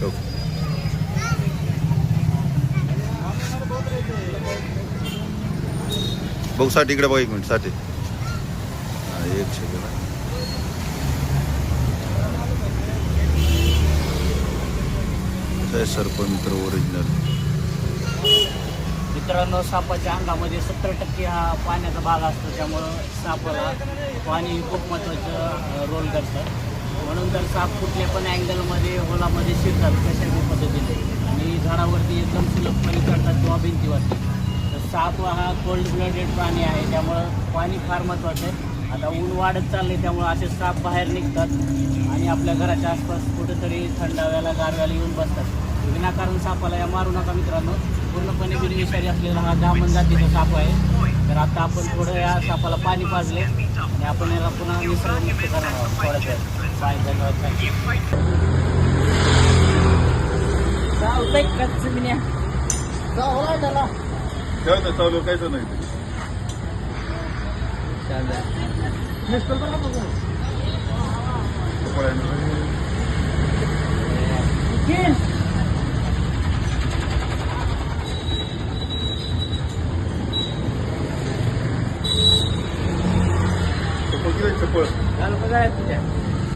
Okay. बघू साठी इकडे बघ, एक मिनिट साठी. एक सेकंड. सर्पमित्र ओरिजिनल. मित्रांनो, सापाच्या अंगामध्ये 70% हा पाण्याचा भाग असतो, त्यामुळं सापाला पाणी खूप महत्त्वाचं रोल करतं. म्हणून तर साप कुठल्या पण अँगलमध्ये होलामध्ये शिरतात कशाही पद्धतीने, आणि झाडावरती एकदम सुलभपणे चढतात किंवा भिंतीवरती. तर साप हा कोल्ड ब्लडेड प्राणी आहे, त्यामुळं पाणी फार महत्त्वाचं आहे. आता ऊन वाढत चालले, त्यामुळं असे साप बाहेर निघतात आणि आपल्या घराच्या आसपास कुठेतरी थंडाव्याला गारव्याला येऊन बसतात. विनाकारण सापाला या मारू नका मित्रांनो. पूर्णपणे बिनविषारी असलेला हा दामन जातीचा साप आहे. तर आता आपण थोडं या सापाला पाणी पाजले आणि आपण याला पुन्हा निसर्गमुक्त करणार आहोत थोड्याच वेळ. बाय, धन्यवाद. चालू कायचं नाही. चप्पल. चप्पल